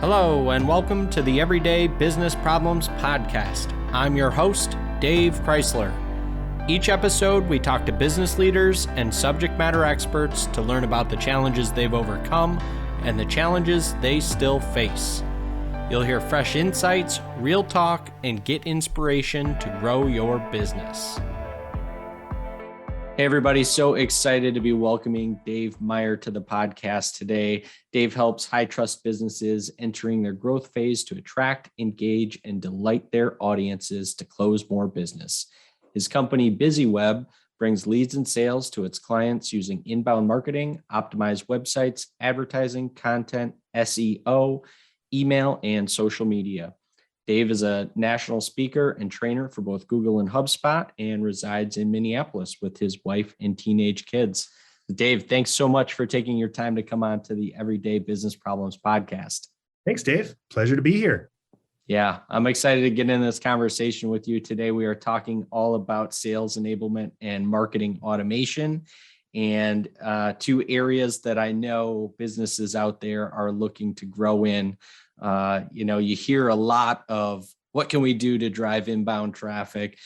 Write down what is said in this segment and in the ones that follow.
Hello, and welcome to the Everyday Business Problems Podcast. I'm your host, Dave Chrysler. Each episode, we talk to business leaders and subject matter experts to learn about the challenges they've overcome and the challenges they still face. You'll hear fresh insights, real talk, and get inspiration to grow your business. Hey everybody, so excited to be welcoming Dave Meyer to the podcast today. Dave helps high trust businesses entering their growth phase to attract, engage, and delight their audiences to close more business. His company, BizzyWeb, brings leads and sales to its clients using inbound marketing, optimized websites, advertising, content, SEO, email, and social media. Dave is a national speaker and trainer for both Google and HubSpot and resides in Minneapolis with his wife and teenage kids. Dave, thanks so much for taking your time to come on to the Everyday Business Problems Podcast. Thanks, Dave. Pleasure to be here. Yeah, I'm excited to get in this conversation with you today. We are talking all about sales enablement and marketing automation, and two areas that I know businesses out there are looking to grow in. You hear a lot of what can we do to drive inbound traffic.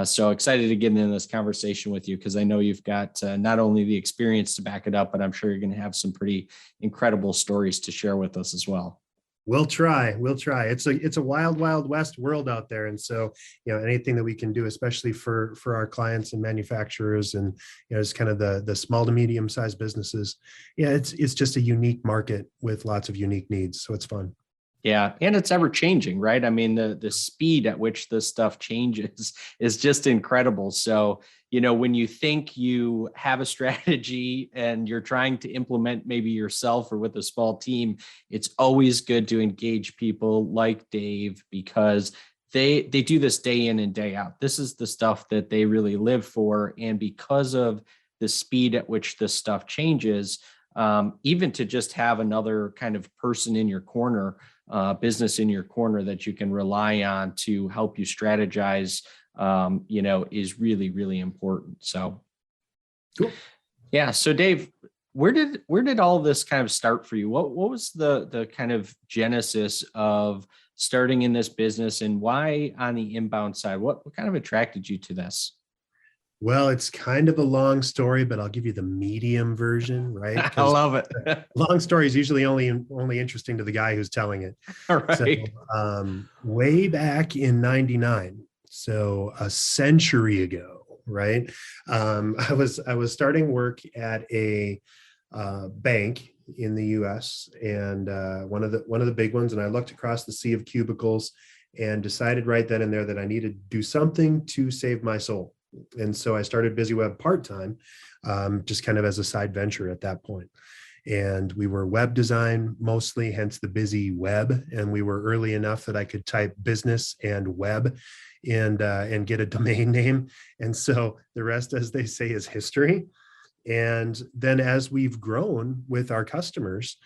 So excited to get into this conversation with you because I know you've got not only the experience to back it up, but I'm sure you're going to have some pretty incredible stories to share with us as well. We'll try. It's a wild, wild west world out there. And so, anything that we can do, especially for our clients and manufacturers and, it's kind of the small to medium sized businesses. Yeah, it's just a unique market with lots of unique needs. So it's fun. Yeah. And it's ever changing, right? I mean, the speed at which this stuff changes is just incredible. So, when you think you have a strategy and you're trying to implement maybe yourself or with a small team, it's always good to engage people like Dave because they do this day in and day out. This is the stuff that they really live for. And because of the speed at which this stuff changes, even to just have another kind of person in your corner, business in your corner that you can rely on to help you strategize, is really, really important. So, cool. Yeah. So Dave, where did all of this kind of start for you? What was the kind of genesis of starting in this business and why on the inbound side? What kind of attracted you to this? Well, it's kind of a long story, but I'll give you the medium version, right? I love it. Long story is usually only interesting to the guy who's telling it. All right. So, way back in '99, so a century ago, right? I was starting work at a bank in the U.S. and one of the big ones, and I looked across the sea of cubicles and decided right then and there that I needed to do something to save my soul. And so I started BizzyWeb part-time, just kind of as a side venture at that point. And we were web design mostly, hence the BizzyWeb. And we were early enough that I could type business and web and get a domain name. And so the rest, as they say, is history. And then as we've grown with our customers,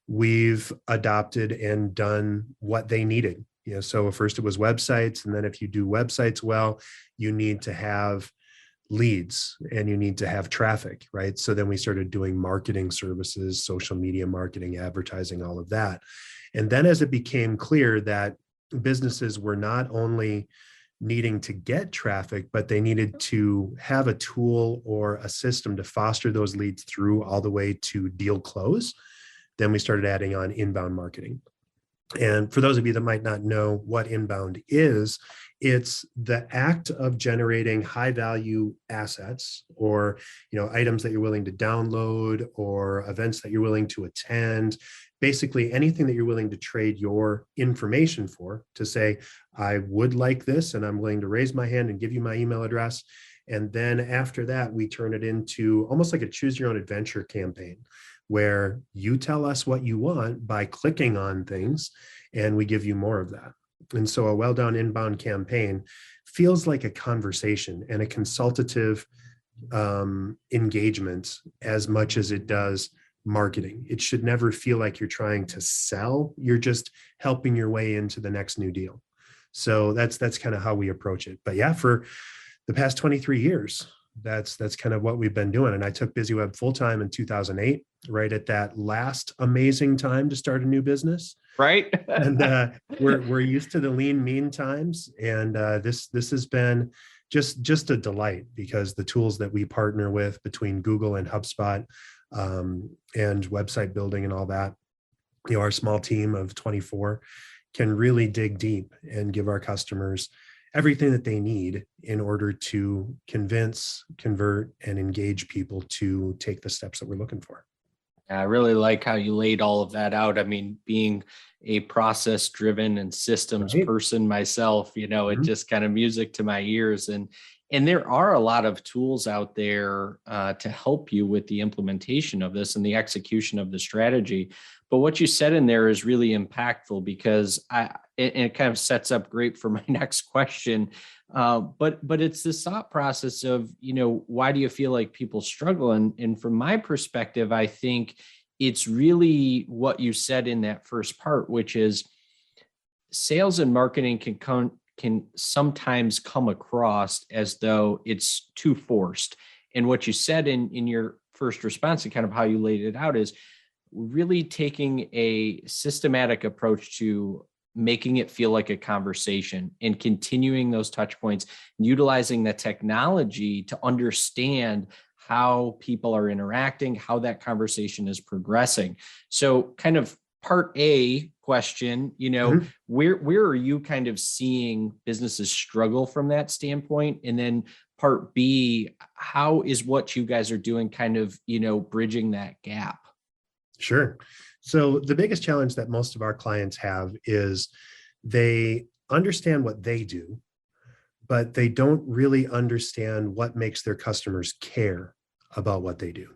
we've adopted and done what they needed. So first it was websites. And then if you do websites well, you need to have leads and you need to have traffic, right? So then we started doing marketing services, social media marketing, advertising, all of that. And then as it became clear that businesses were not only needing to get traffic, but they needed to have a tool or a system to foster those leads through all the way to deal close, then we started adding on inbound marketing. And for those of you that might not know what inbound is, it's the act of generating high value assets or, items that you're willing to download or events that you're willing to attend, basically anything that you're willing to trade your information for to say, I would like this and I'm willing to raise my hand and give you my email address. And then after that, we turn it into almost like a choose your own adventure campaign, where you tell us what you want by clicking on things and we give you more of that. And so a well-done inbound campaign feels like a conversation and a consultative engagement as much as it does marketing. It should never feel like you're trying to sell. You're just helping your way into the next new deal. So that's kind of how we approach it. But yeah, for the past 23 years, that's kind of what we've been doing. And I took BizzyWeb full time in 2008, right at that last amazing time to start a new business. Right. And we're used to the lean mean times, and this has been just a delight, because the tools that we partner with between Google and HubSpot, and website building and all that, our small team of 24 can really dig deep and give our customers everything that they need in order to convince, convert, and engage people to take the steps that we're looking for. I really like how you laid all of that out. I mean, being a process driven and systems person myself, it just kind of music to my ears. And there are a lot of tools out there to help you with the implementation of this and the execution of the strategy. But what you said in there is really impactful, because it kind of sets up great for my next question. But it's this thought process of, why do you feel like people struggle? And from my perspective, I think it's really what you said in that first part, which is sales and marketing can sometimes come across as though it's too forced. And what you said in your first response and kind of how you laid it out is really taking a systematic approach to making it feel like a conversation and continuing those touch points, utilizing the technology to understand how people are interacting, how that conversation is progressing. So kind of part A question, where are you kind of seeing businesses struggle from that standpoint? And then part B, how is what you guys are doing kind of, bridging that gap? Sure. So the biggest challenge that most of our clients have is they understand what they do, but they don't really understand what makes their customers care about what they do.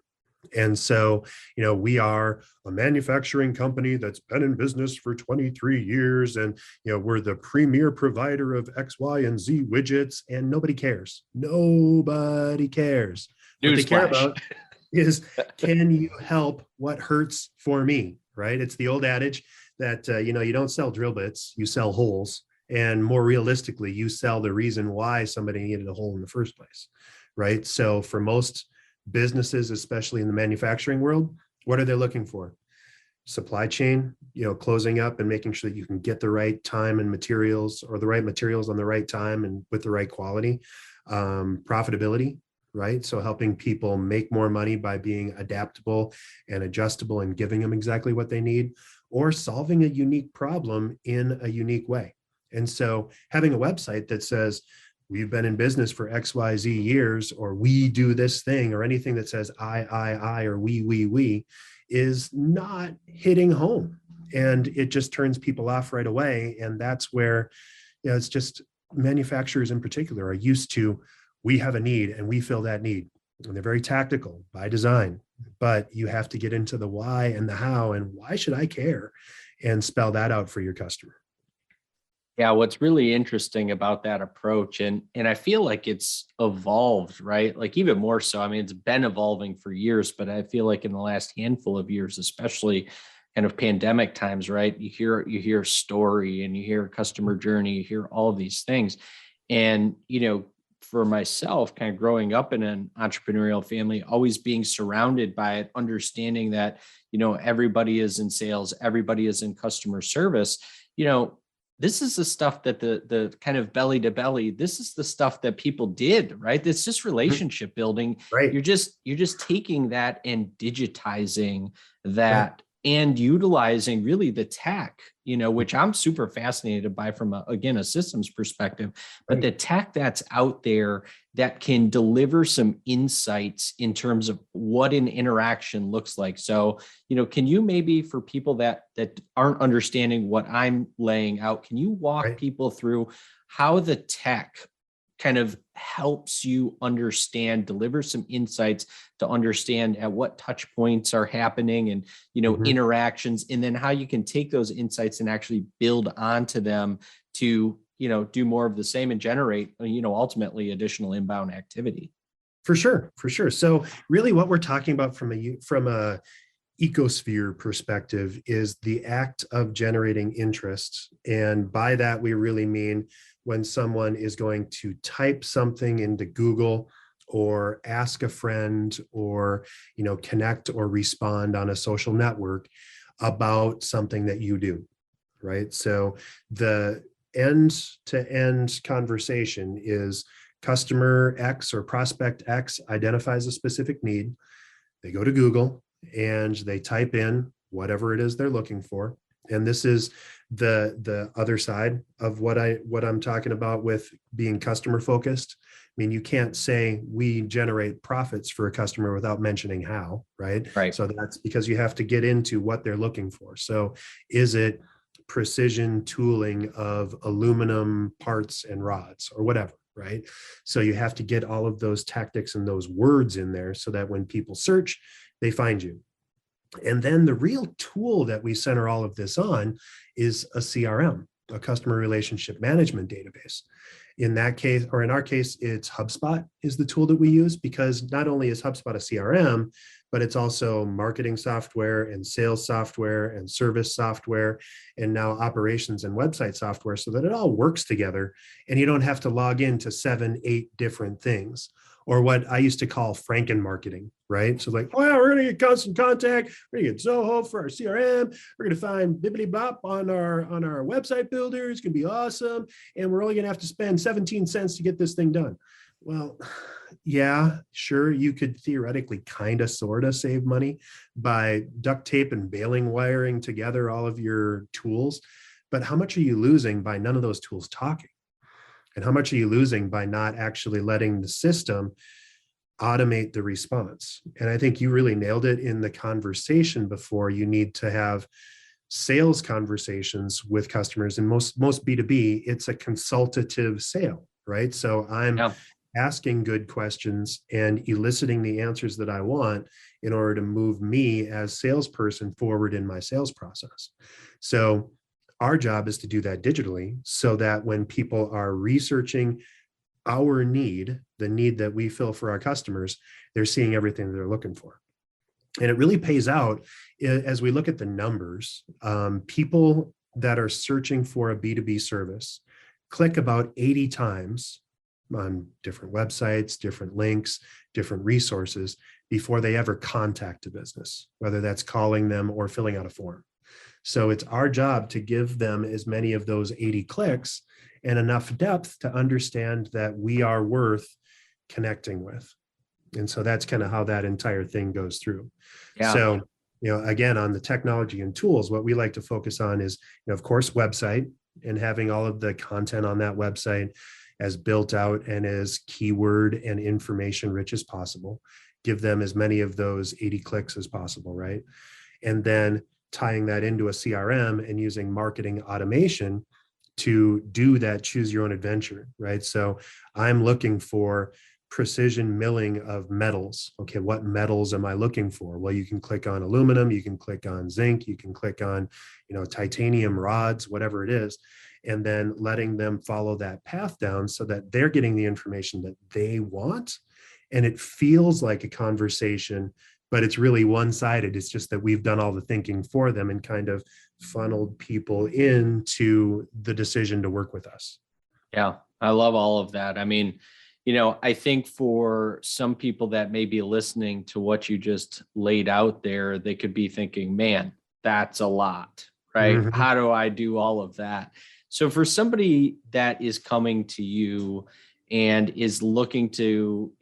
And so, we are a manufacturing company that's been in business for 23 years. And, we're the premier provider of X, Y, and Z widgets, and nobody cares. Nobody cares. What they care about is, can you help what hurts for me, right? It's the old adage that, you don't sell drill bits, you sell holes. And more realistically, you sell the reason why somebody needed a hole in the first place, right? So for most businesses, especially in the manufacturing world, what are they looking for? Supply chain, closing up and making sure that you can get the right time and materials, or the right materials on the right time and with the right quality. Profitability, right? So helping people make more money by being adaptable and adjustable and giving them exactly what they need, or solving a unique problem in a unique way. And so having a website that says, we've been in business for XYZ years, or we do this thing, or anything that says I, or we, is not hitting home. And it just turns people off right away. And that's where, it's just manufacturers in particular are used to, we have a need and we fill that need. And they're very tactical by design, but you have to get into the why and the how, and why should I care, and spell that out for your customer. Yeah, what's really interesting about that approach, and I feel like it's evolved, right? Like even more so. I mean, it's been evolving for years, but I feel like in the last handful of years, especially kind of pandemic times, right? You hear story, and you hear customer journey, you hear all of these things. And, for myself, kind of growing up in an entrepreneurial family, always being surrounded by it, understanding that, everybody is in sales, everybody is in customer service, this is the stuff that the kind of belly to belly, this is the stuff that people did, right? It's just relationship building. Right. You're just taking that and digitizing that, and utilizing really the tech, which I'm super fascinated by from a systems perspective, but the tech that's out there that can deliver some insights in terms of what an interaction looks like. So, can you maybe, for people that aren't understanding what I'm laying out, can you walk people through how the tech kind of helps you understand, deliver some insights to understand at what touch points are happening and, interactions, and then how you can take those insights and actually build onto them to, do more of the same and generate, ultimately additional inbound activity. For sure. So really what we're talking about from a ecosphere perspective is the act of generating interest. And by that, we really mean when someone is going to type something into Google or ask a friend or, connect or respond on a social network about something that you do, right? So the end to end conversation is customer X or prospect X identifies a specific need. They go to Google and they type in whatever it is they're looking for. And this is the other side of what I'm talking about with being customer focused. I mean, you can't say we generate profits for a customer without mentioning how, right? Right. So that's because you have to get into what they're looking for. So is it precision tooling of aluminum parts and rods or whatever, right? So you have to get all of those tactics and those words in there so that when people search, they find you. And then the real tool that we center all of this on is a CRM, a customer relationship management database. In that case, or in our case, it's HubSpot is the tool that we use, because not only is HubSpot a CRM, but it's also marketing software and sales software and service software and now operations and website software, so that it all works together and you don't have to log into 7, 8 different things. Or what I used to call Franken marketing, right? So like, oh yeah, we're going to get constant contact. We're going to get Zoho for our CRM. We're going to find bibbity bop on our website builder. It's going to be awesome. And we're only going to have to spend 17 cents to get this thing done. Well, yeah, sure. You could theoretically kind of sort of save money by duct tape and baling wiring together all of your tools. But how much are you losing by none of those tools talking? And how much are you losing by not actually letting the system automate the response? And I think you really nailed it in the conversation before. You need to have sales conversations with customers. And most B2B, it's a consultative sale, right? So I'm asking good questions and eliciting the answers that I want in order to move me as salesperson forward in my sales process. So our job is to do that digitally so that when people are researching our need, the need that we fill for our customers, they're seeing everything they're looking for. And it really pays out as we look at the numbers. People that are searching for a B2B service click about 80 times on different websites, different links, different resources before they ever contact a business, whether that's calling them or filling out a form. So it's our job to give them as many of those 80 clicks and enough depth to understand that we are worth connecting with. And so that's kind of how that entire thing goes through. Yeah. So, again, on the technology and tools, what we like to focus on is, of course, website and having all of the content on that website as built out and as keyword and information rich as possible. Give them as many of those 80 clicks as possible, right? And then tying that into a CRM and using marketing automation to do that choose your own adventure, right? So I'm looking for precision milling of metals. Okay, what metals am I looking for? Well, you can click on aluminum, you can click on zinc, you can click on, titanium rods, whatever it is, and then letting them follow that path down so that they're getting the information that they want. And it feels like a conversation, but it's really one-sided. It's just that we've done all the thinking for them and kind of funneled people into the decision to work with us. Yeah, I love all of that. I mean, I think for some people that may be listening to what you just laid out there, they could be thinking, man, that's a lot, right? Mm-hmm. How do I do all of that? So for somebody that is coming to you and is looking to,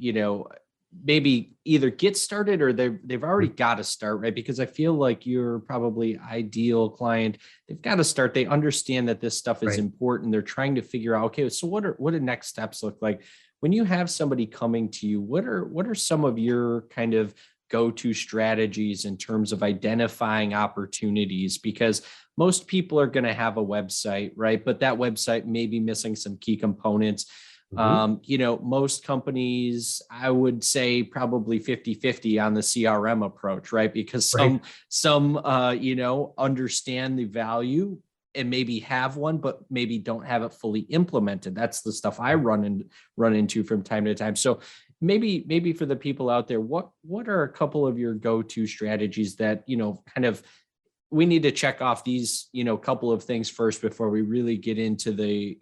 maybe either get started or they've already got to start, right? Because I feel like you're probably ideal client. They've got to start. They understand that this stuff is important. They're trying to figure out, okay, so what do next steps look like? When you have somebody coming to you, what are some of your kind of go-to strategies in terms of identifying opportunities? Because most people are going to have a website, right? But that website may be missing some key components. Mm-hmm. Most companies, I would say probably 50-50 on the CRM approach, right? Because some understand the value and maybe have one, but maybe don't have it fully implemented. That's the stuff I run into from time to time. So maybe for the people out there, what are a couple of your go-to strategies that, kind of we need to check off these, couple of things first before we really get into the,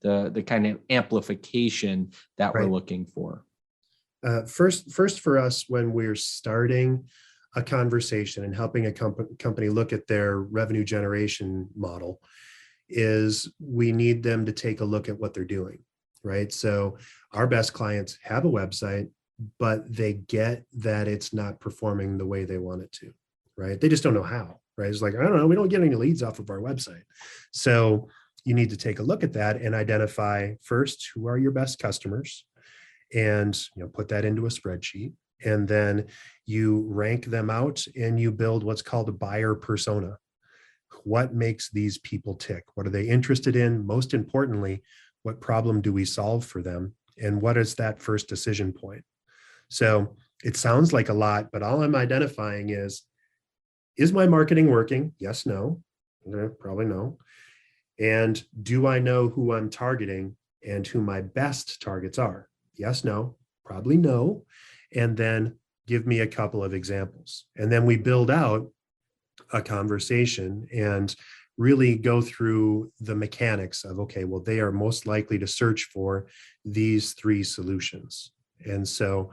the kind of amplification that we're Right. looking for. First for us, when we're starting a conversation and helping a company look at their revenue generation model, is we need them to take a look at what they're doing, right? So our best clients have a website, but they get that it's not performing the way they want it to, right? They just don't know how, right? It's like, I don't know, we don't get any leads off of our website. So you need to take a look at that and identify first, who are your best customers, and put that into a spreadsheet. And then you rank them out and you build what's called a buyer persona. What makes these people tick? What are they interested in? Most importantly, what problem do we solve for them? And what is that first decision point? So it sounds like a lot, but all I'm identifying is my marketing working? Yes, no. Probably no. And do I know who I'm targeting and who my best targets are? Yes, no, probably no. And then give me a couple of examples. And then we build out a conversation and really go through the mechanics of, okay, well, they are most likely to search for these 3 solutions. And so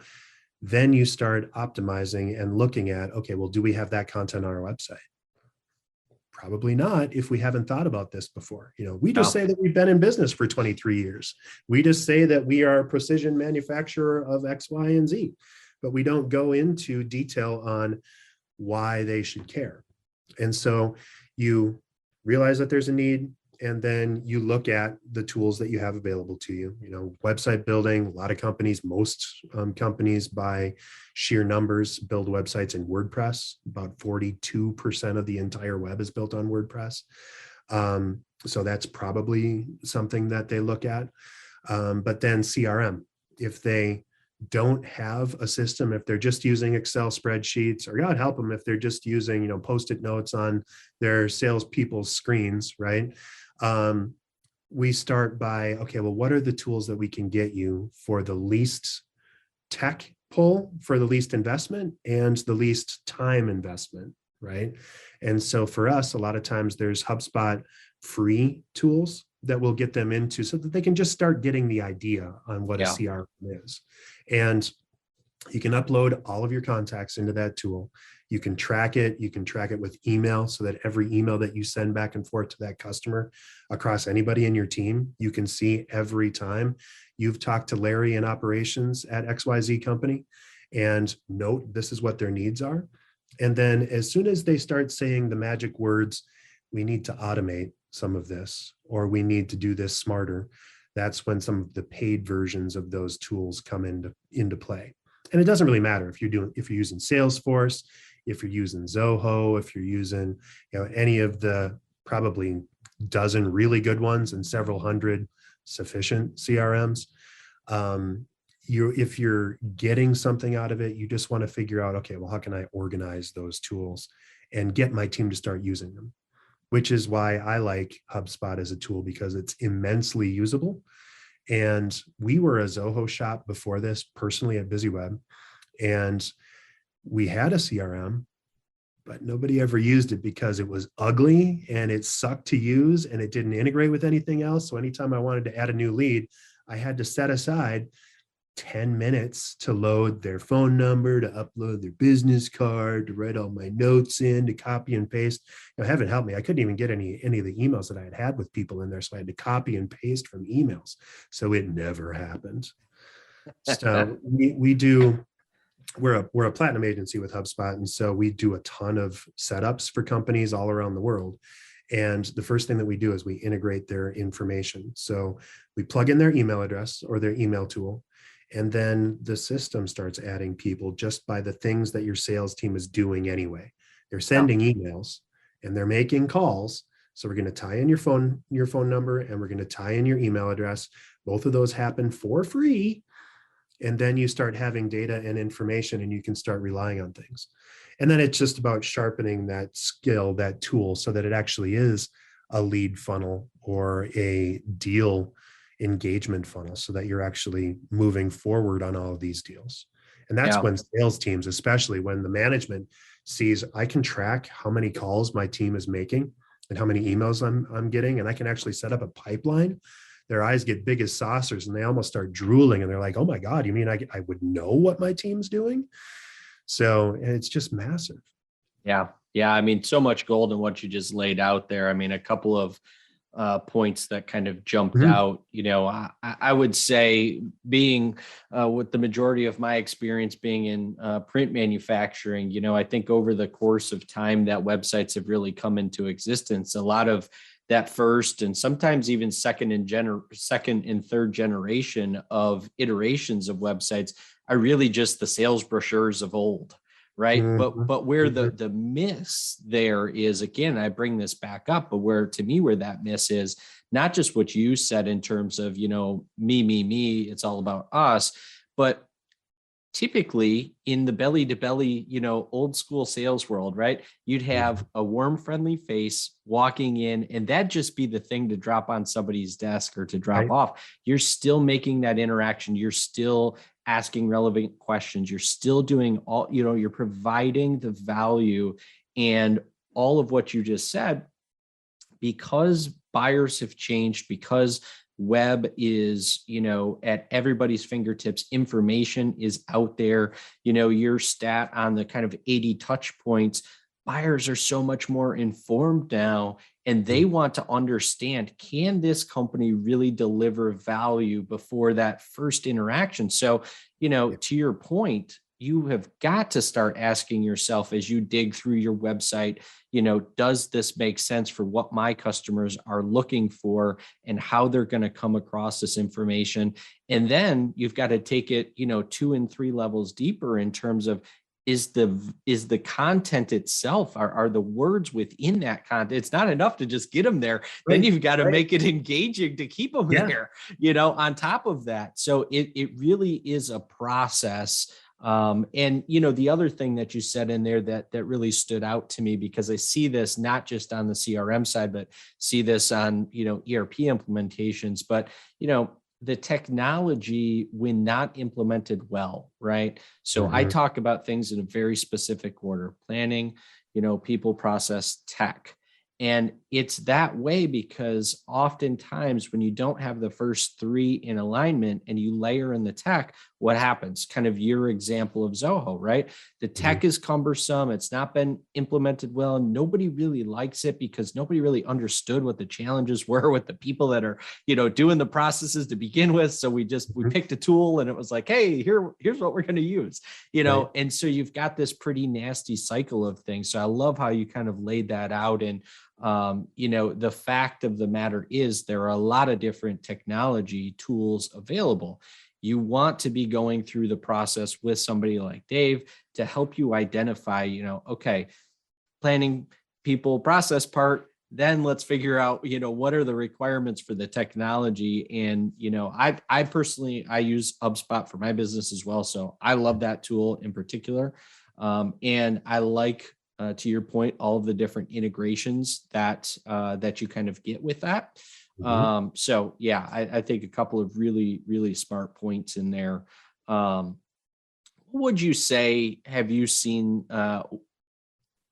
then you start optimizing and looking at, okay, well, do we have that content on our website? Probably not, if we haven't thought about this before. We just say that we've been in business for 23 years. We just say that we are a precision manufacturer of X, Y, and Z, but we don't go into detail on why they should care. And so you realize that there's a need, and then you look at the tools that you have available to you. Website building, a lot of companies, most companies by sheer numbers build websites in WordPress. About 42% of the entire web is built on WordPress. So that's probably something that they look at. But then CRM, if they don't have a system, if they're just using Excel spreadsheets, or God help them if they're just using, Post-it notes on their salespeople's screens, right? We start by, okay, well, what are the tools that we can get you for the least tech pull, for the least investment, and the least time investment, right? And so for us, a lot of times there's HubSpot free tools that will get them into, so that they can just start getting the idea on what a CRM is. And you can upload all of your contacts into that tool. You can track it. You can track it with email, so that every email that you send back and forth to that customer across anybody in your team, you can see every time you've talked to Larry in operations at XYZ company, and note this is what their needs are. And then as soon as they start saying the magic words, we need to automate some of this, or we need to do this smarter, that's when some of the paid versions of those tools come into play. And it doesn't really matter if you're using Salesforce, if you're using Zoho, if you're using any of the probably dozen really good ones and several hundred sufficient CRMs. If you're getting something out of it, you just want to figure out, okay, well, how can I organize those tools and get my team to start using them? Which is why I like HubSpot as a tool, because it's immensely usable. And we were a Zoho shop before this, personally, at BizzyWeb, and we had a CRM, but nobody ever used it because it was ugly and it sucked to use and it didn't integrate with anything else. So anytime I wanted to add a new lead, I had to set aside 10 minutes to load their phone number, to upload their business card, to write all my notes in, to copy and paste. Heaven help me, I couldn't even get any of the emails that I had had with people in there, so I had to copy and paste from emails. So it never happened. So we're a platinum agency with HubSpot, and so we do a ton of setups for companies all around the world. And the first thing that we do is we integrate their information. So we plug in their email address or their email tool, and then the system starts adding people just by the things that your sales team is doing anyway. They're sending emails and they're making calls. So we're going to tie in your phone number, and we're going to tie in your email address. Both of those happen for free. And then you start having data and information, and you can start relying on things. And then it's just about sharpening that skill, that tool, so that it actually is a lead funnel or a deal engagement funnel, so that you're actually moving forward on all of these deals. And that's when sales teams, especially when the management sees I can track how many calls my team is making and how many emails I'm getting, and I can actually set up a pipeline, their eyes get big as saucers and they almost start drooling. And they're like, oh my God, you mean I would know what my team's doing? So it's just massive. Yeah. Yeah. I mean, so much gold in what you just laid out there. I mean, a couple of points that kind of jumped Mhm. out. I would say being with the majority of my experience being in print manufacturing, I think over the course of time that websites have really come into existence. A lot of that first and sometimes even second and third generation of iterations of websites are really just the sales brochures of old, right? but Mhm. but where the Mhm. the miss there is, again, I bring this back up, but where to me where that miss is not just what you said in terms of me, it's all about us, but typically in the belly to belly, old school sales world, right? You'd have Mhm. a warm, friendly face walking in, and that'd just be the thing to drop on somebody's desk or to drop Right. off. You're still making that interaction. You're still asking relevant questions. You're still doing all, you're providing the value and all of what you just said, because buyers have changed, because web is at everybody's fingertips, information is out there, your stat on the kind of 80 touch points, buyers are so much more informed now, and they Mhm. want to understand, can this company really deliver value before that first interaction? So Yeah. to your point, you have got to start asking yourself as you dig through your website, does this make sense for what my customers are looking for and how they're going to come across this information? And then you've got to take it, 2 and 3 levels deeper in terms of, is the content itself, are the words within that content, it's not enough to just get them there, then Right. you've got to Right. make it engaging to keep them Yeah. there, on top of that. So it really is a process. And the other thing that you said in there that really stood out to me, because I see this not just on the CRM side, but see this on ERP implementations, but the technology, when not implemented well, right? So I Mhm. talk about things in a very specific order: planning, people, process, tech. And it's that way because oftentimes when you don't have the first three in alignment and you layer in the tech, what happens? Kind of your example of Zoho, right? The Mhm. tech is cumbersome. It's not been implemented well. Nobody really likes it because nobody really understood what the challenges were with the people that are, doing the processes to begin with. So we Mhm. picked a tool and it was like, hey, here's what we're going to use, Right. and so you've got this pretty nasty cycle of things. So I love how you kind of laid that out. And the fact of the matter is there are a lot of different technology tools available. You want to be going through the process with somebody like Dave to help you identify, okay, planning, people, process part, then let's figure out, what are the requirements for the technology. And I personally, I use HubSpot for my business as well, so I love that tool in particular. And I like, to your point, all of the different integrations that you kind of get with that. Mhm. So yeah, I think a couple of really, really smart points in there. What would you say have you seen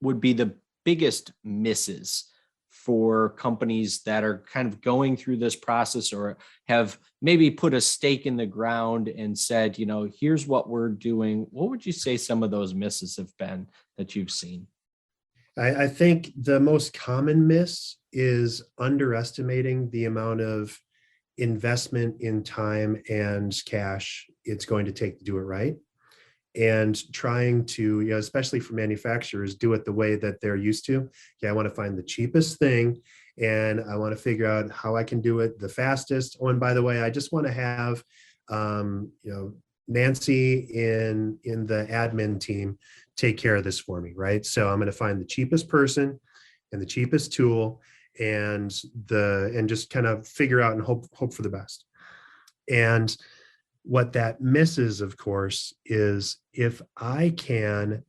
would be the biggest misses for companies that are kind of going through this process, or have maybe put a stake in the ground and said, here's what we're doing? What would you say some of those misses have been that you've seen? I think the most common miss is underestimating the amount of investment in time and cash it's going to take to do it right. And trying to, especially for manufacturers, do it the way that they're used to. Okay, I want to find the cheapest thing and I want to figure out how I can do it the fastest. Oh, and by the way, I just want to have, Nancy in the admin team take care of this for me, right? So I'm going to find the cheapest person and the cheapest tool and just kind of figure out and hope for the best. And what that misses, of course, is if I can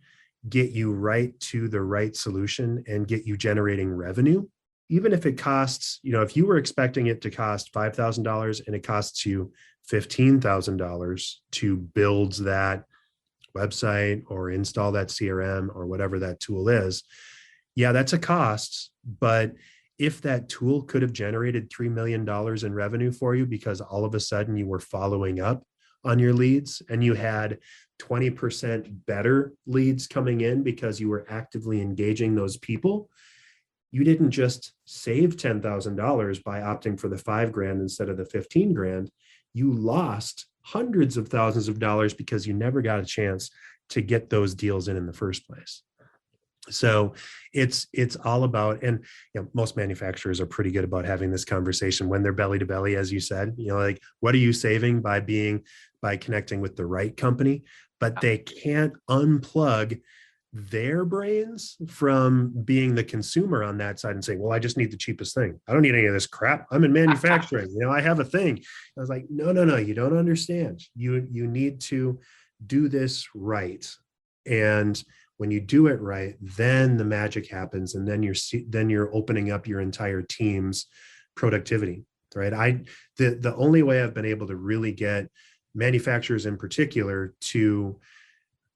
get you right to the right solution and get you generating revenue, even if it costs, if you were expecting it to cost $5,000 and it costs you $15,000 to build that website or install that CRM or whatever that tool is, yeah, that's a cost. But if that tool could have generated $3 million in revenue for you because all of a sudden you were following up on your leads and you had 20% better leads coming in because you were actively engaging those people, you didn't just save $10,000 by opting for the $5,000 instead of the $15,000. You lost hundreds of thousands of dollars because you never got a chance to get those deals in the first place. So it's all about, and most manufacturers are pretty good about having this conversation when they're belly to belly, as you said, like, what are you saving by connecting with the right company? But they can't unplug their brains from being the consumer on that side and saying, well, I just need the cheapest thing. I don't need any of this crap. I'm in manufacturing. I have a thing. I was like, no, you don't understand. You need to do this right. And when you do it right, then the magic happens. And then you're opening up your entire team's productivity, right? The only way I've been able to really get manufacturers in particular to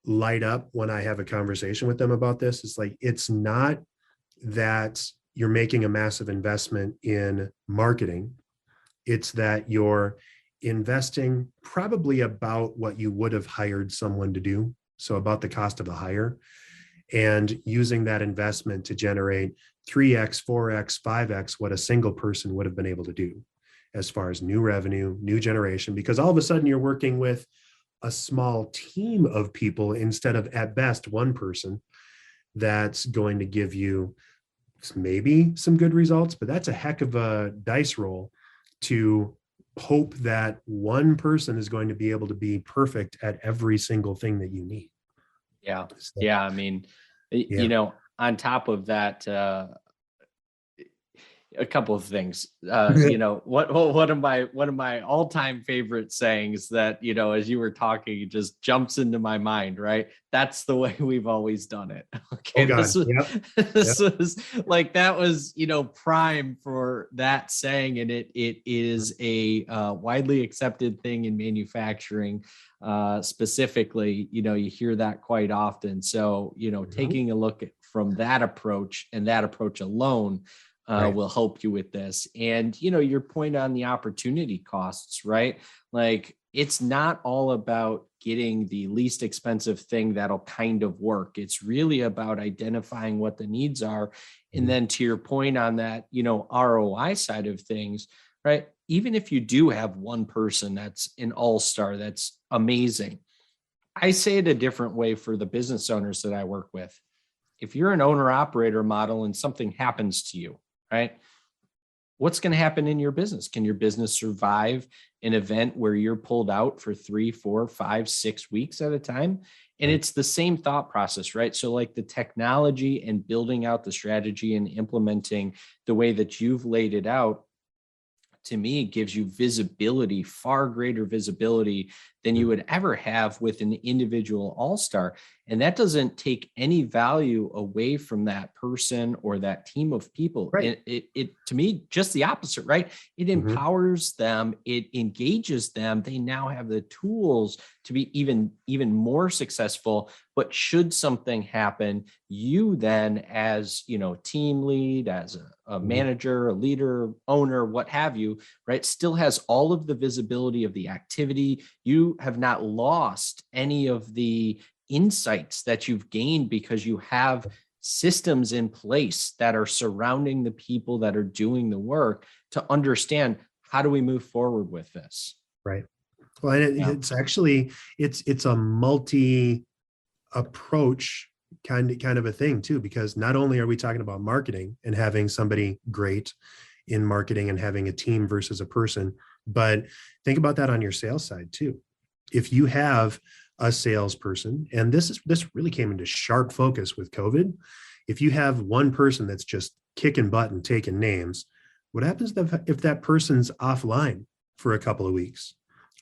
light up when I have a conversation with them about this is like, it's not that you're making a massive investment in marketing. It's that you're investing probably about what you would have hired someone to do. So about the cost of a hire, and using that investment to generate 3x, 4x, 5x what a single person would have been able to do as far as new revenue, new generation, because all of a sudden you're working with a small team of people instead of at best one person that's going to give you maybe some good results, but that's a heck of a dice roll to hope that one person is going to be able to be perfect at every single thing that you need. Yeah. So, yeah. I mean, on top of that, a couple of things, one of my all-time favorite sayings that, as you were talking, it just jumps into my mind, right? That's the way we've always done it. Okay. Oh God. This was like, that was, prime for that saying. And it is a widely accepted thing in manufacturing. Specifically, you hear that quite often. So, taking a look from that approach and that approach alone, will help you with this. And, your point on the opportunity costs, right? Like, it's not all about getting the least expensive thing that'll kind of work. It's really about identifying what the needs are. And then to your point on that, ROI side of things, right? Even if you do have one person that's an all-star, that's amazing. I say it a different way for the business owners that I work with. If you're an owner operator model and something happens to you, right? What's going to happen in your business? Can your business survive an event where you're pulled out for 3, 4, 5, 6 weeks at a time? And it's the same thought process, right? So like the technology and building out the strategy and implementing the way that you've laid it out, to me, it gives you visibility, far greater visibility than you would ever have with an individual all-star. And that doesn't take any value away from that person or that team of people. Right. It to me, just the opposite, right? It empowers them, it engages them. They now have the tools to be even more successful. But should something happen, you then, as team lead, as a manager, a leader, owner, what have you, right, still has all of the visibility of the activity. You have not lost any of the insights that you've gained because you have systems in place that are surrounding the people that are doing the work to understand, how do we move forward with this? Right. Well, and it's actually, it's a multi approach kind of a thing too, because not only are we talking about marketing and having somebody great in marketing and having a team versus a person, but think about that on your sales side too. If you have a salesperson, and this really came into sharp focus with COVID, if you have one person that's just kicking butt and taking names, what happens if that person's offline for a couple of weeks?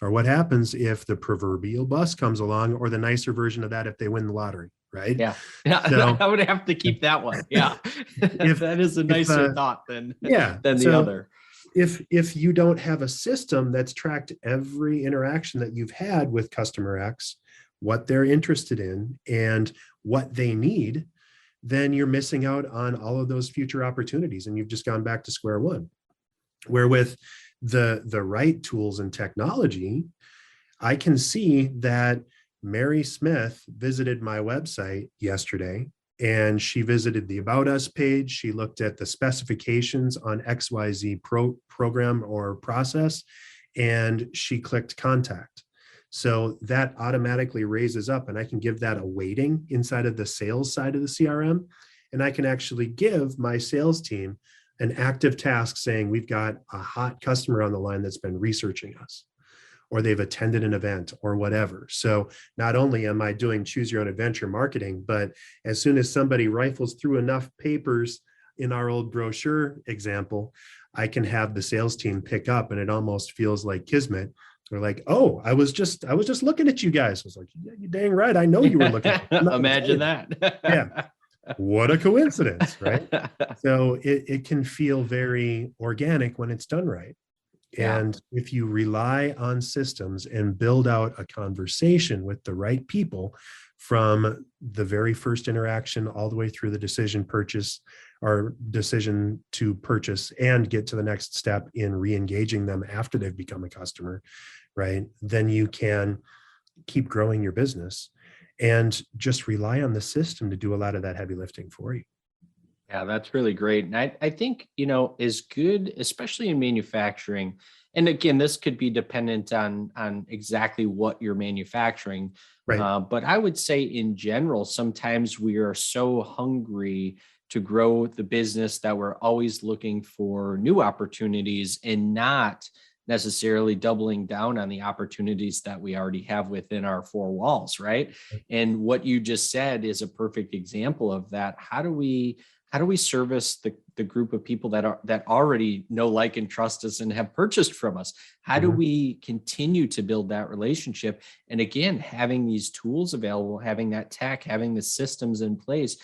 Or what happens if the proverbial bus comes along, or the nicer version of that, if they win the lottery, right? Yeah. So, I would have to keep that one. Yeah. That is a nicer thought than the other. If you don't have a system that's tracked every interaction that you've had with customer X, what they're interested in and what they need, then you're missing out on all of those future opportunities. And you've just gone back to square one. Where with the right tools and technology, I can see that Mary Smith visited my website yesterday, and she visited the About Us page. She looked at the specifications on XYZ program or process, and she clicked contact. So that automatically raises up, and I can give that a weighting inside of the sales side of the CRM. And I can actually give my sales team an active task saying, we've got a hot customer on the line that's been researching us, or they've attended an event or whatever. So not only am I doing choose your own adventure marketing, but as soon as somebody rifles through enough papers in our old brochure example, I can have the sales team pick up, and it almost feels like kismet. They're like, oh, I was just looking at you guys. I was like, yeah, you dang right. I know you were looking. Imagine that. Yeah. What a coincidence, right? So it can feel very organic when it's done right. Yeah. And if you rely on systems and build out a conversation with the right people from the very first interaction all the way through the decision to purchase and get to the next step in re-engaging them after they've become a customer, right? Then you can keep growing your business and just rely on the system to do a lot of that heavy lifting for you. Yeah, that's really great. And I think, is good, especially in manufacturing. And again, this could be dependent on exactly what you're manufacturing. Right. But I would say in general, sometimes we are so hungry to grow the business that we're always looking for new opportunities and not necessarily doubling down on the opportunities that we already have within our four walls, right? And what you just said is a perfect example of that. How do we service the group of people that already know, like, and trust us and have purchased from us? How do we continue to build that relationship? And again, having these tools available, having that tech, having the systems in place,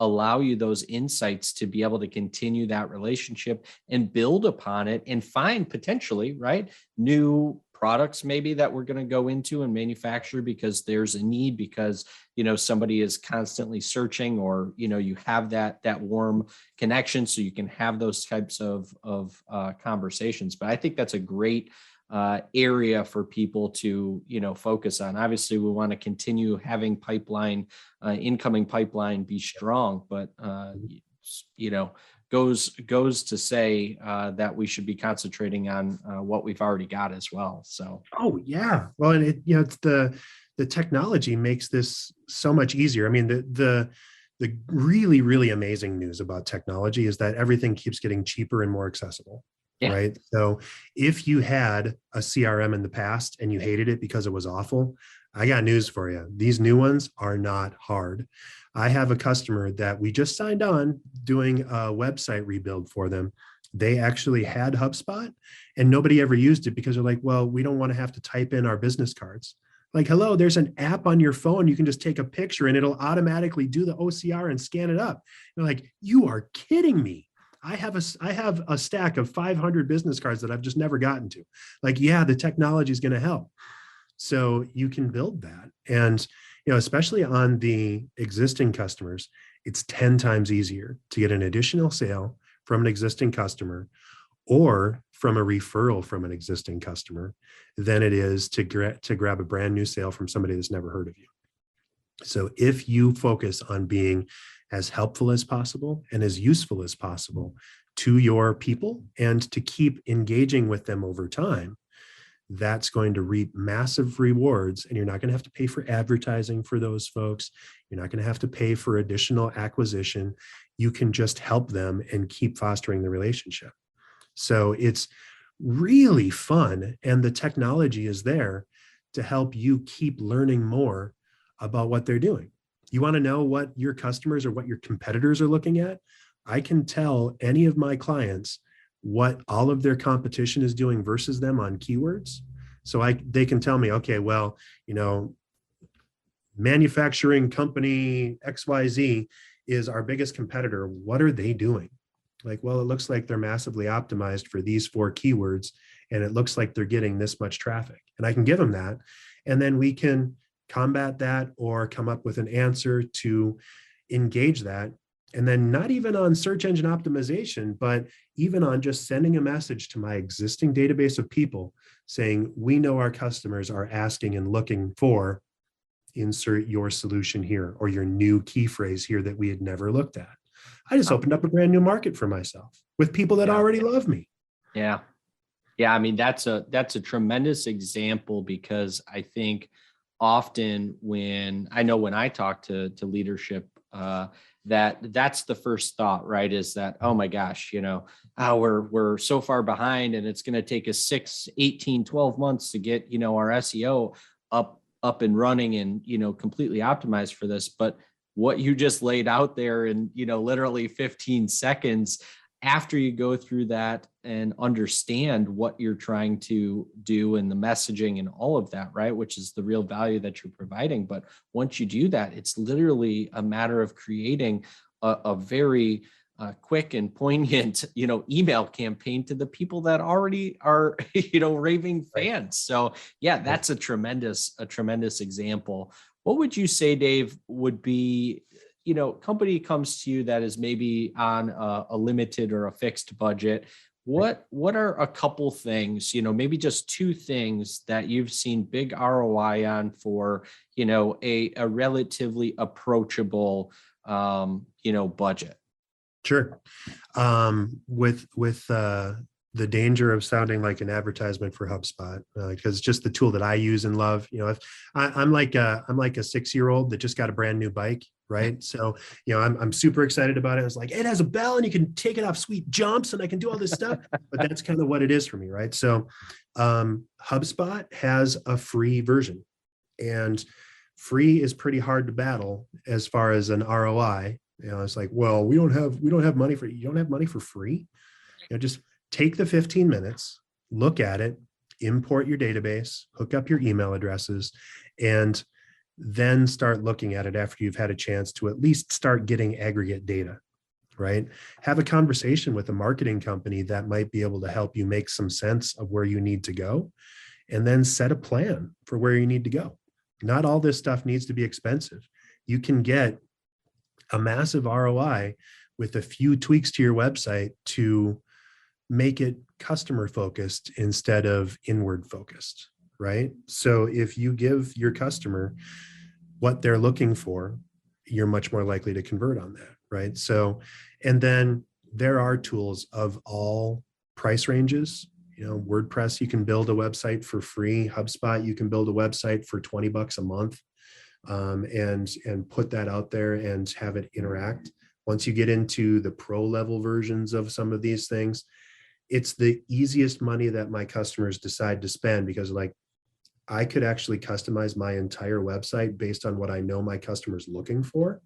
allow you those insights to be able to continue that relationship and build upon it and find potentially, right, new products maybe that we're going to go into and manufacture because there's a need, because somebody is constantly searching, or you have that warm connection, so you can have those types of conversations. But I think that's a great area for people to focus on. Obviously, we want to continue having incoming pipeline be strong, but goes to say that we should be concentrating on what we've already got as well. So, oh yeah, well, and it's the technology makes this so much easier. I mean, the really, really amazing news about technology is that everything keeps getting cheaper and more accessible. Yeah. Right. So if you had a CRM in the past and you hated it because it was awful, I got news for you. These new ones are not hard. I have a customer that we just signed on doing a website rebuild for them. They actually had HubSpot and nobody ever used it because they're like, well, we don't want to have to type in our business cards. Like, hello, there's an app on your phone. You can just take a picture and it'll automatically do the OCR and scan it up. They're like, you are kidding me. I have a stack of 500 business cards that I've just never gotten to. Like, yeah, the technology is going to help. So you can build that. And, especially on the existing customers, it's 10 times easier to get an additional sale from an existing customer or from a referral from an existing customer than it is to grab a brand new sale from somebody that's never heard of you. So if you focus on being as helpful as possible and as useful as possible to your people and to keep engaging with them over time, that's going to reap massive rewards. And you're not going to have to pay for advertising for those folks. You're not going to have to pay for additional acquisition. You can just help them and keep fostering the relationship. So it's really fun. And the technology is there to help you keep learning more about what they're doing. You want to know what your customers or what your competitors are looking at? I can tell any of my clients what all of their competition is doing versus them on keywords. So they can tell me, okay, well, manufacturing company XYZ is our biggest competitor. What are they doing? Like, well, it looks like they're massively optimized for these 4 keywords, and it looks like they're getting this much traffic. And I can give them that. And then we can combat that or come up with an answer to engage that. And then not even on search engine optimization, but even on just sending a message to my existing database of people saying, we know our customers are asking and looking for, insert your solution here or your new key phrase here that we had never looked at. I just opened up a brand new market for myself with people that already love me. Yeah. Yeah. I mean, that's a tremendous example, because I think often when I talk to leadership, that's the first thought, right? Is that, oh my gosh, we're so far behind, and it's going to take us 6, 18, 12 months to get, our SEO up and running and, completely optimized for this. But what you just laid out there in, literally 15 seconds, after you go through that and understand what you're trying to do and the messaging and all of that, right, which is the real value that you're providing. But once you do that, it's literally a matter of creating a very quick and poignant, email campaign to the people that already are, raving fans. So yeah, that's a tremendous example. What would you say, Dave, would be, company comes to you that is maybe on a limited or a fixed budget. What are a couple things, maybe just 2 things that you've seen big ROI on for, a relatively approachable, budget? Sure. With the danger of sounding like an advertisement for HubSpot, because it's just the tool that I use and love. If I'm like a 6-year-old that just got a brand new bike, right? So I'm super excited about it. It's like, it has a bell and you can take it off sweet jumps and I can do all this stuff. But that's kind of what it is for me, right? So HubSpot has a free version, and free is pretty hard to battle as far as an ROI. It's like, well, we don't have money for, you don't have money for free. Just take the 15 minutes, look at it, import your database, hook up your email addresses, and then start looking at it after you've had a chance to at least start getting aggregate data, right? Have a conversation with a marketing company that might be able to help you make some sense of where you need to go, and then set a plan for where you need to go. Not all this stuff needs to be expensive. You can get a massive ROI with a few tweaks to your website to make it customer focused instead of inward focused, right? So if you give your customer what they're looking for, you're much more likely to convert on that, right? So, and then there are tools of all price ranges. WordPress, you can build a website for free. HubSpot, you can build a website for $20 a month, and put that out there and have it interact. Once you get into the pro level versions of some of these things, it's the easiest money that my customers decide to spend, because I could actually customize my entire website based on what I know my customer's looking for.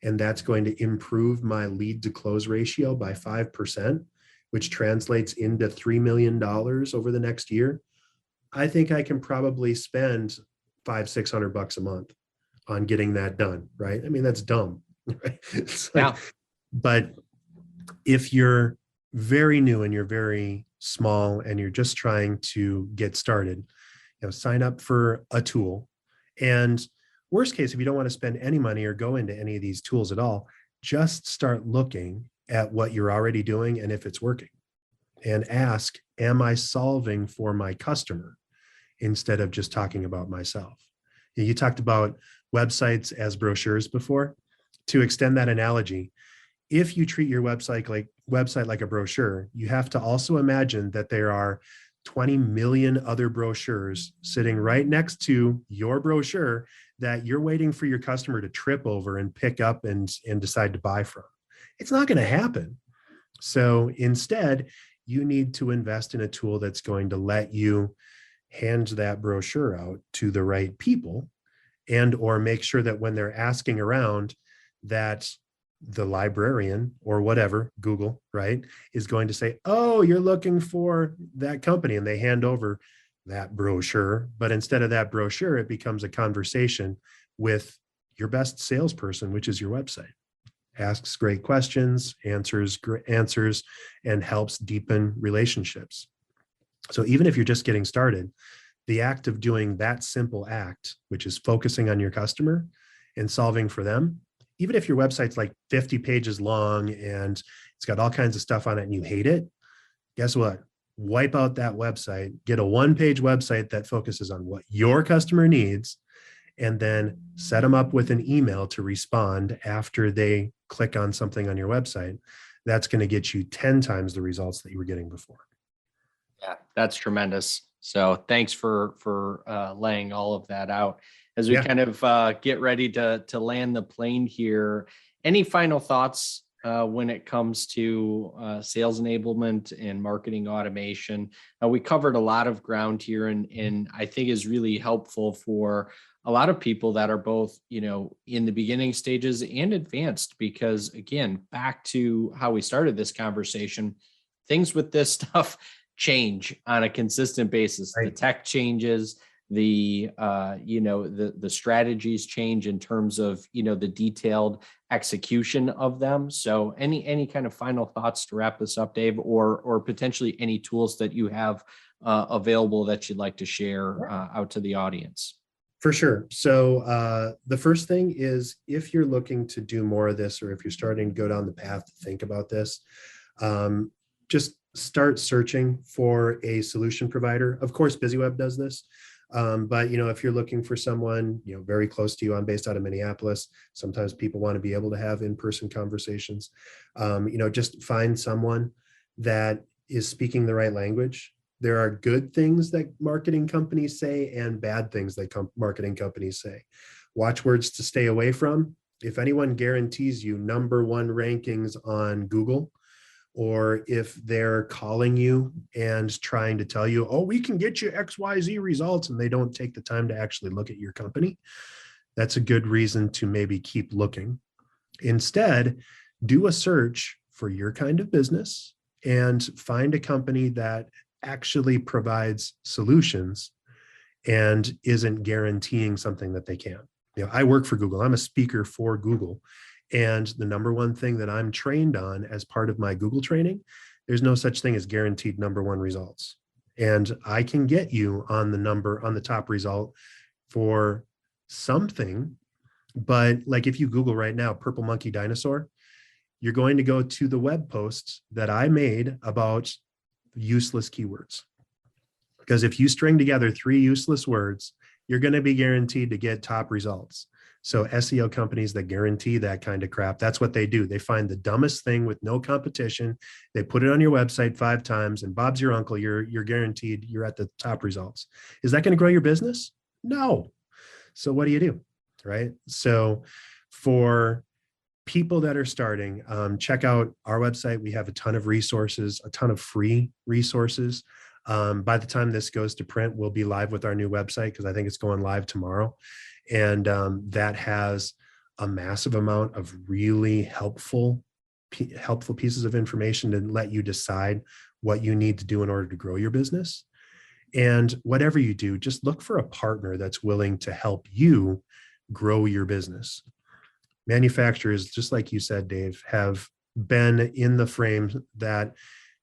And that's going to improve my lead to close ratio by 5%, which translates into $3 million over the next year. I think I can probably spend $500-600 a month on getting that done, right? I mean, that's dumb, right? But if you're very new and you're very small and you're just trying to get started, sign up for a tool. And worst case, if you don't want to spend any money or go into any of these tools at all, just start looking at what you're already doing and if it's working, and ask, am I solving for my customer instead of just talking about myself? You talked about websites as brochures before. To extend that analogy, if you treat your website like a brochure, you have to also imagine that there are 20 million other brochures sitting right next to your brochure that you're waiting for your customer to trip over and pick up and decide to buy from. It's not going to happen. So instead, you need to invest in a tool that's going to let you hand that brochure out to the right people, and or make sure that when they're asking around, that the librarian or whatever, Google, right, is going to say, oh, you're looking for that company, and they hand over that brochure. But instead of that brochure, it becomes a conversation with your best salesperson, which is your website. Asks great questions, answers, and helps deepen relationships. So even if you're just getting started, the act of doing that simple act, which is focusing on your customer and solving for them, even if your website's like 50 pages long and it's got all kinds of stuff on it and you hate it, guess what? Wipe out that website, get a one-page website that focuses on what your customer needs, and then set them up with an email to respond after they click on something on your website. That's going to get you 10 times the results that you were getting before. Yeah, that's tremendous. So thanks for laying all of that out. As we kind of get ready to land the plane here, any final thoughts when it comes to sales enablement and marketing automation? We covered a lot of ground here, and I think is really helpful for a lot of people that are both, in the beginning stages and advanced, because again, back to how we started this conversation, things with this stuff change on a consistent basis. Right. The tech changes, the strategies change in terms of, the detailed execution of them. So any kind of final thoughts to wrap this up, Dave, or potentially any tools that you have available that you'd like to share out to the audience? For sure. So the first thing is, if you're looking to do more of this, or if you're starting to go down the path to think about this, just start searching for a solution provider. Of course, BizzyWeb does this. But, if you're looking for someone, very close to you, I'm based out of Minneapolis. Sometimes people want to be able to have in-person conversations. Just find someone that is speaking the right language. There are good things that marketing companies say and bad things that marketing companies say. Watchwords to stay away from. If anyone guarantees you #1 rankings on Google, or if they're calling you and trying to tell you, oh, we can get you XYZ results, and they don't take the time to actually look at your company, that's a good reason to maybe keep looking. Instead, do a search for your kind of business and find a company that actually provides solutions and isn't guaranteeing something that they can't. I work for Google. I'm a speaker for Google. And the #1 thing that I'm trained on as part of my Google training, there's no such thing as guaranteed #1 results. And I can get you on the top result for something. But like, if you Google right now, purple monkey dinosaur, you're going to go to the web posts that I made about useless keywords. Because if you string together 3 useless words, you're going to be guaranteed to get top results. So SEO companies that guarantee that kind of crap, that's what they do. They find the dumbest thing with no competition. They put it on your website 5 times, and Bob's your uncle. You're guaranteed you're at the top results. Is that going to grow your business? No. So what do? Right? So for people that are starting, check out our website. We have a ton of resources, a ton of free resources. By the time this goes to print, we'll be live with our new website, because I think it's going live tomorrow. And that has a massive amount of really helpful pieces of information to let you decide what you need to do in order to grow your business. And whatever you do, just look for a partner that's willing to help you grow your business. Manufacturers, just like you said, Dave, have been in the frame that,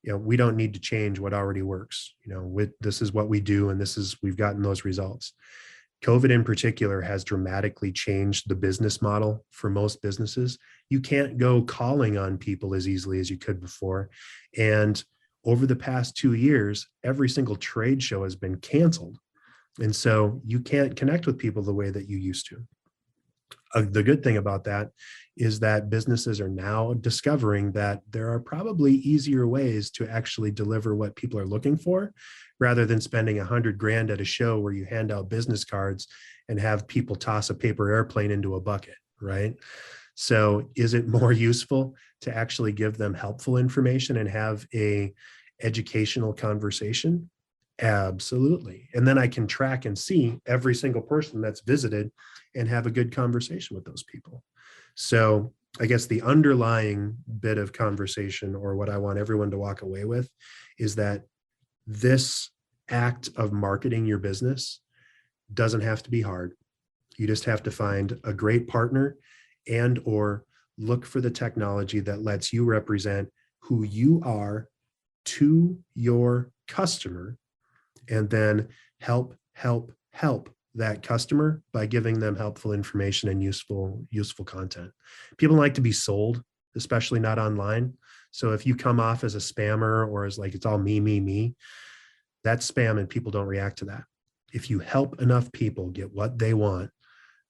we don't need to change what already works. This is what we do, and we've gotten those results. COVID in particular has dramatically changed the business model for most businesses. You can't go calling on people as easily as you could before. And over the past 2 years, every single trade show has been canceled. And so you can't connect with people the way that you used to. The good thing about that is that businesses are now discovering that there are probably easier ways to actually deliver what people are looking for, rather than spending $100,000 at a show where you hand out business cards and have people toss a paper airplane into a bucket, right? So is it more useful to actually give them helpful information and have a educational conversation? Absolutely. And then I can track and see every single person that's visited and have a good conversation with those people. So I guess the underlying bit of conversation, or what I want everyone to walk away with, is that this act of marketing your business doesn't have to be hard. You just have to find a great partner and/or look for the technology that lets you represent who you are to your customer, and then help help that customer by giving them helpful information and useful content. People like to be sold, especially not online. So if you come off as a spammer or as like, it's all me, that's spam and people don't react to that. If you help enough people get what they want,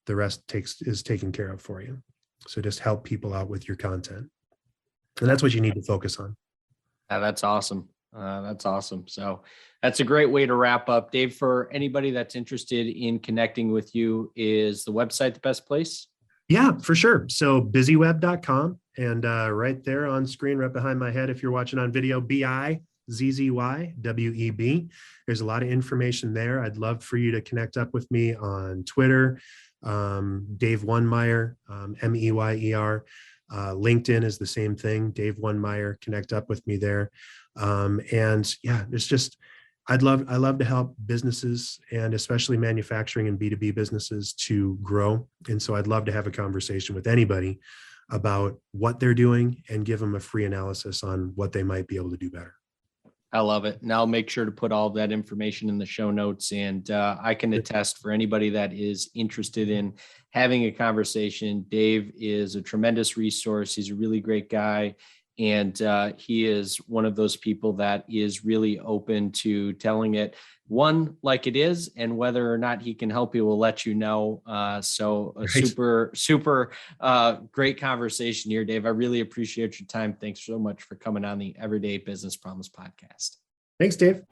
the rest is taken care of for you. So just help people out with your content. And that's what you need to focus on. That's awesome. That's awesome. So that's a great way to wrap up. Dave, for anybody that's interested in connecting with you, is the website the best place? Yeah, for sure. So BizzyWeb.com, and right there on screen, right behind my head, if you're watching on video, BizzyWeb. There's a lot of information there. I'd love for you to connect up with me on Twitter, Dave Meyer, Meyer. LinkedIn is the same thing. Dave Meyer, connect up with me there. And yeah, it's just, I love to help businesses, and especially manufacturing and B2B businesses, to grow. And so I'd love to have a conversation with anybody about what they're doing and give them a free analysis on what they might be able to do better. I love it. And I'll make sure to put all of that information in the show notes. And I can attest, for anybody that is interested in having a conversation, Dave is a tremendous resource. He's a really great guy. And he is one of those people that is really open to telling it, one, like it is, and whether or not he can help you will let you know. So a super great conversation here, Dave. I really appreciate your time. Thanks so much for coming on the Everyday Business Promise podcast. Thanks, Dave.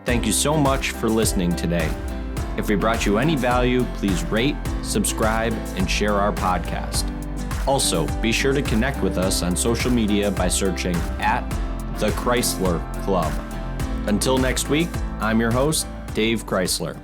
Thank you so much for listening today. If we brought you any value, please rate, subscribe, and share our podcast. Also, be sure to connect with us on social media by searching @The Chrysler Club. Until next week, I'm your host, Dave Chrysler.